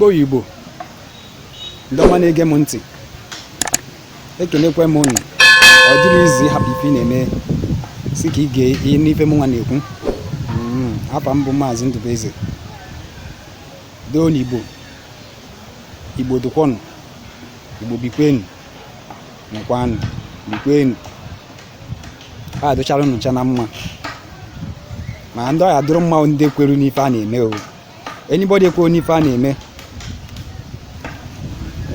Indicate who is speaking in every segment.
Speaker 1: Igbo ndị ọma na-ege m ntị ekenekwe m unu ọ dịrị izi hapụ ife na-eme si ka ị ga n'ife m nwa na-ekwu afa m bụ Maazị Ndụbụeze doo n'Igbo Igbo dụkwanụ Igbo bikwenụ nwekwanụ bikwenụ ha adụchara unu ncha na mma ma ndị ọya dụrụ mma ndị kweru n'ife a na-eme o anybody ekweru n'ife a na-eme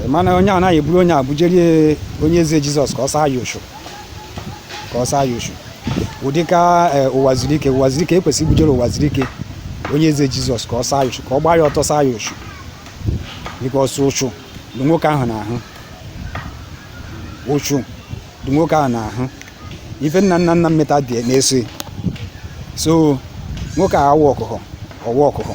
Speaker 1: mana onye anaghị eburu onye abụjerie onye eze Jizọs ka ọ saa ya oshu ụdị ka ụwazurike ekwesịghị ibujere ụwazurike onye eze Jizọs ka ọ saa ya oshu ka ọ gbaa ya ọtọ saa ya oshu dịka ọsọ ụchụ dị nwoke ahụ n'ahụ ụchụ dị nwoke ahụ n'ahụ ife nna mmeta dị na-eso so nwoke a ọwa ọkụkọ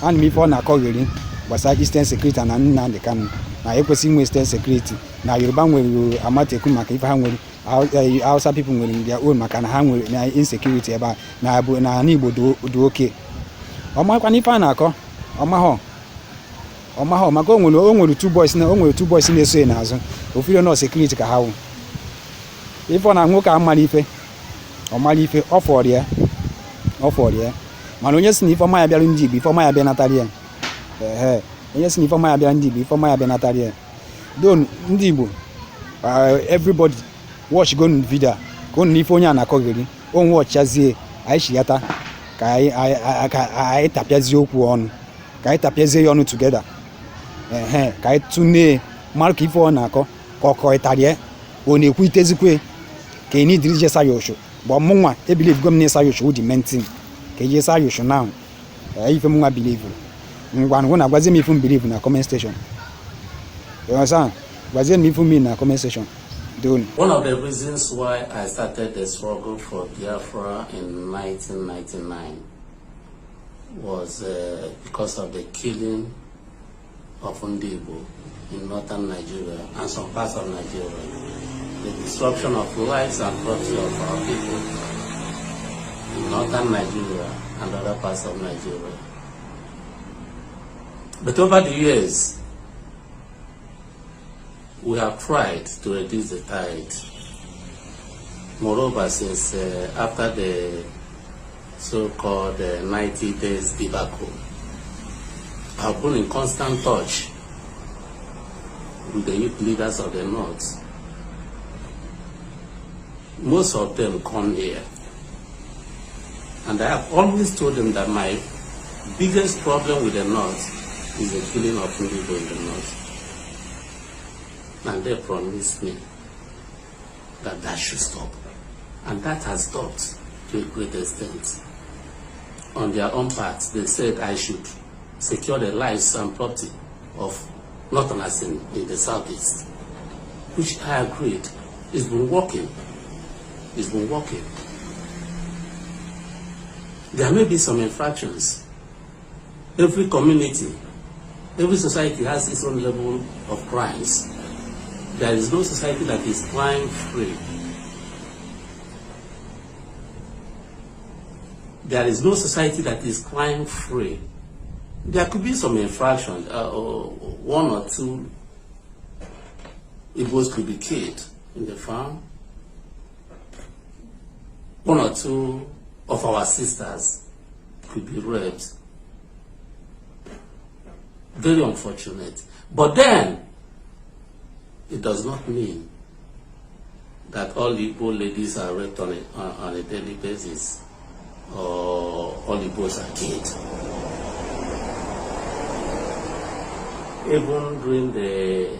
Speaker 1: ana m ife ọ na-akọgheri gbasara Eastern Security na Nnamdi Kanu na ekwesịghị inwe Eastern Security na Yoruba nwere amatekwu maka ife ha nwere Hausa people nwere ndị own maka na ha nwere na insecurity ebe a na Igbo dị oke ọmakwa n'ife a na-akọ ọmahọ maka o nwere two boys na-eso n'azụ ofiro na security ka ha wụ ife na nwoke amara ife ọ fọrọ ya mana onye si na ife ọma ya bịara ndị Igbo ife ọma ya bịa natara ya onye si na ife ọma ya bịara ndị Igbo ife ọma ya bịa natara ya don ndị Igbo everybody watch go video ka unu n'ife onye a na-akọgheri onwe ọchazie anyị chiyata ka anyị tapịazie okwu ọnụ ka anyị tapịazie ya ọnụ together ka anyị tụnee mara ka ife ọ na-akọ ka ọ kọrịtara ọ na-ekwu itezikwe ka ị nidiri je sa ya oshu bụ ọmụnwa ebilive gom na-esa ya oshu ụdị mentin ka eji esa ya oshu na ife m nwa bilive ngwa ngwụ na gwazie m ife m bilive na comment section gwazie m ife m na comment section.
Speaker 2: One of the reasons why I started the struggle for Biafra in 1999 was because of the killing of Igbo in northern Nigeria and some parts of Nigeria, the disruption of lives and property of our people in northern Nigeria and other parts of Nigeria. But over the years, we have tried to reduce the tide. Moreover, since after the so-called 90 days debacle, I've been in constant touch with the youth leaders of the North. Most of them come here. And I have always told them that my biggest problem with the North is the killing of people in the North. And they promised me that should stop. And that has stopped to a great extent. On their own part, they said I should secure the lives and property of Northerners in the southeast, which I agreed. It's been working. There may be some infractions. Every community, every society has its own level of crimes. There is no society that is crime-free. There is no society that is crime-free. There could be some infractions. One or two Igbos could be killed in the farm. One or two of our sisters could be raped. Very unfortunate. But then, it does not mean that all Igbo ladies are raped on a daily basis, or all Igbos are killed. Even during the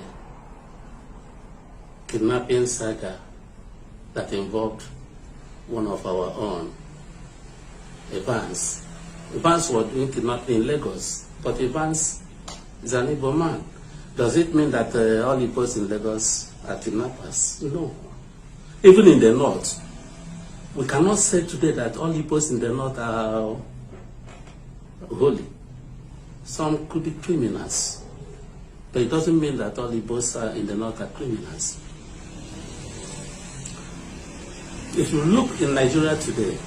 Speaker 2: kidnapping saga that involved one of our own, Evans was doing kidnapping in Lagos, but Evans is an Igbo man. Does it mean that all Igbos in Lagos are kidnappers? No. Even in the north, we cannot say today that all Igbos in the north are holy. Some could be criminals. But it doesn't mean that all Igbos in the north are criminals. If you look in Nigeria today,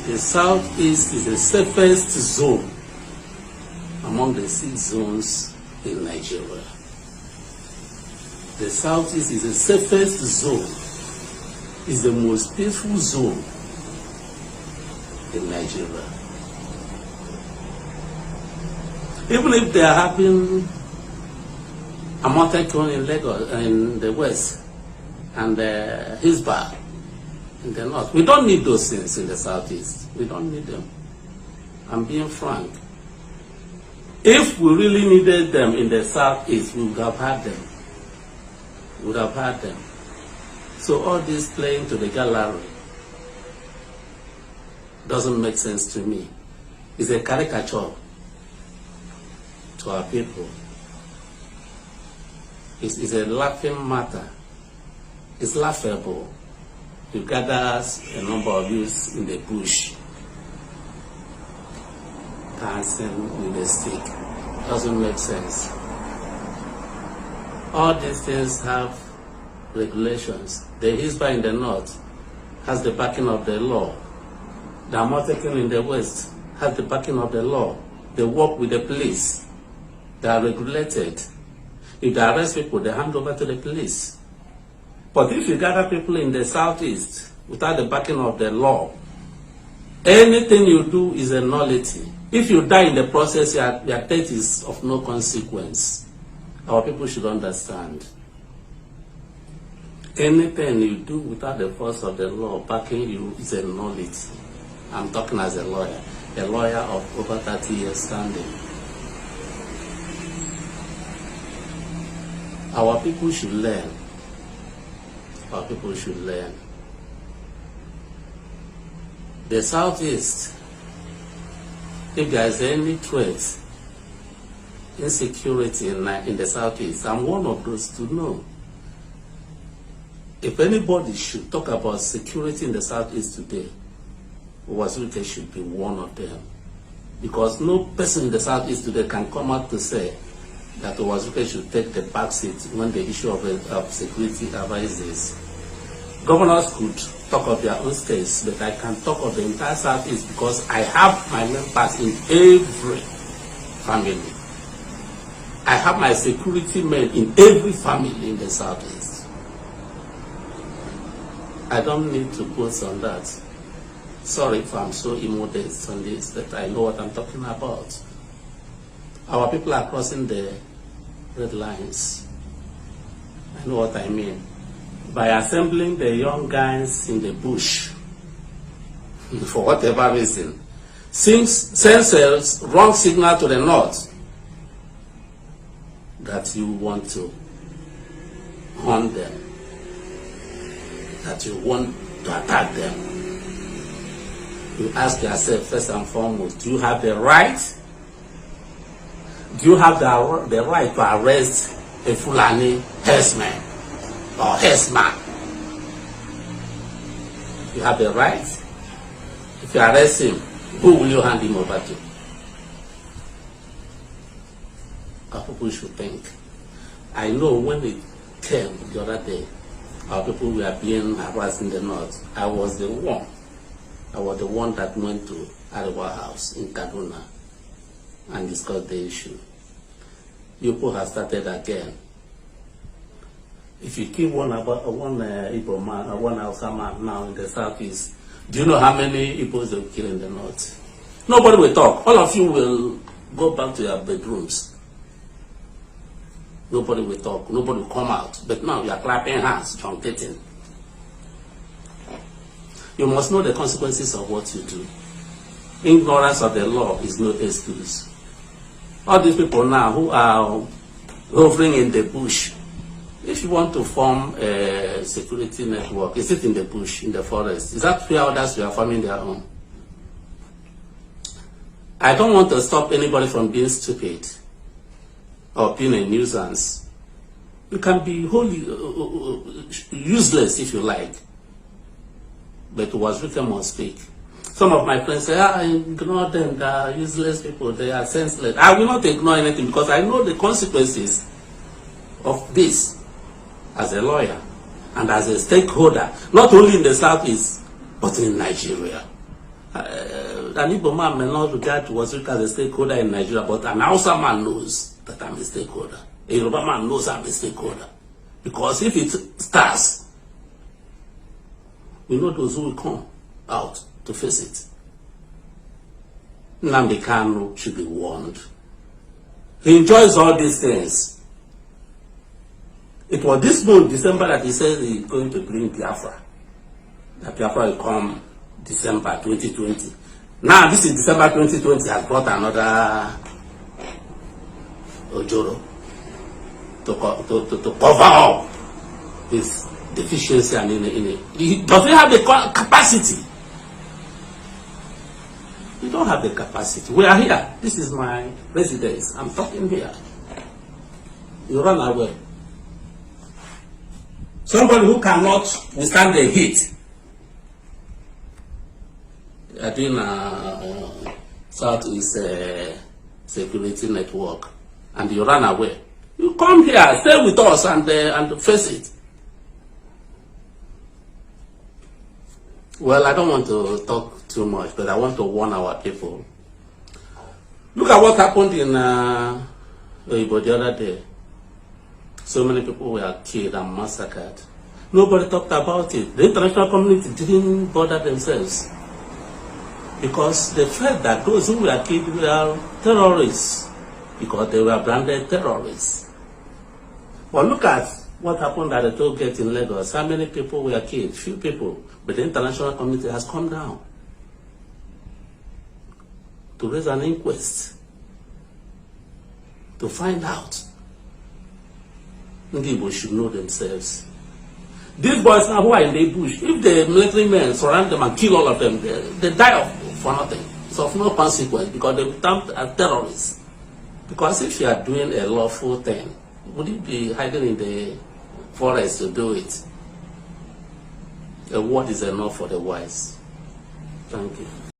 Speaker 2: the southeast is the safest zone among the 6 zones in Nigeria. The Southeast is the safest zone, is the most peaceful zone in Nigeria. Even if they are having a Amotekun in Lagos, in the west, and Hisba in the north, we don't need those things in the Southeast. We don't need them. I'm being frank. If we really needed them in the Southeast, we would have had them. We would have had them. So all this playing to the gallery doesn't make sense to me. It's a caricature to our people. It's a laughing matter. It's laughable. You gather a number of youths in the bush dancing with a stick. Doesn't make sense. All these things have regulations. The Hisba in the north has the backing of the law. The Amotekun in the west has the backing of the law. They work with the police. They are regulated. If they arrest people, they hand over to the police. But if you gather people in the southeast without the backing of the law, anything you do is a nullity. If you die in the process, your death is of no consequence. Our people should understand. Anything you do without the force of the law backing you is a nullity. I'm talking as a lawyer of over 30 years standing. Our people should learn. Our people should learn. The Southeast, if there is any threat, insecurity in the Southeast, I'm one of those to know. If anybody should talk about security in the Southeast today, uwazurike should be one of them. Because no person in the Southeast today can come out to say that uwazurike should take the back seat when the issue of security arises. Governors could talk of their own states, but I can talk of the entire Southeast because I have my members in every family. I have my security men in every family in the Southeast. I don't need to boast on that. Sorry if I'm so immodest on this, but I know what I'm talking about. Our people are crossing the red lines. I know what I mean. By assembling the young guys in the bush, for whatever reason, sends a wrong signal to the north that you want to hunt them, that you want to attack them. You ask yourself first and foremost, do you have the right? Do you have the right to arrest a Fulani herdsman or herdsman? You have the right. If you arrest him, who will you hand him over to? Our people should think. I know when it came the other day, our people were being harassed in the north. I was the one that went to Ariwa House in Kaduna and discussed the issue. People have started again. If you kill one Igbo man or one Hausa man now in the southeast, do you know how many Igbos they will kill in the north? Nobody will talk. All of you will go back to your bedrooms. Nobody will talk. Nobody will come out. But now you are clapping hands, truncating. You must know the consequences of what you do. Ignorance of the law is no excuse. All these people now who are hovering in the bush, if you want to form a security network, is it in the bush, in the forest? Is that where others are forming their own? I don't want to stop anybody from being stupid or being a nuisance. You can be wholly useless if you like, but uwazurike must speak. Some of my friends say, ignore them, they are useless people, they are senseless. I will not ignore anything because I know the consequences of this as a lawyer and as a stakeholder, not only in the Southeast, but in Nigeria. an Igbo man may not regard uwazurike as a stakeholder in Nigeria, but an Hausa man knows that I'm a stakeholder. A Yoruba man knows I'm a stakeholder. Because if it starts, we know those who will come out to face it. Nnamdi Kanu should be warned. He enjoys all these things. It was this month, December, that he said he's going to bring Biafra. That Biafra will come December 2020. Now, this is December 2020, has brought another Ojoro to cover up his deficiency and does he have the capacity? You don't have the capacity. We are here. This is my residence. I'm talking here. You run away. Somebody who cannot withstand the heat. They are doing a Southeast security network, and you run away. You come here, stay with us, and face it. Well, I don't want to talk too much, but I want to warn our people. Look at what happened in Igbo the other day. So many people were killed and massacred. Nobody talked about it. The international community didn't bother themselves because they felt that those who were killed were terrorists because they were branded terrorists. But look at what happened at the toll gate in Lagos. How many people were killed? Few people. But the international community has come down to raise an inquest to find out. Igbo should know themselves. These boys now who are in the bush, if the military men surround them and kill all of them, they die for nothing. It's of no consequence because they become terrorists. Because if you are doing a lawful thing, would you be hiding in the forest to do it? A word is enough for the wise. Thank you.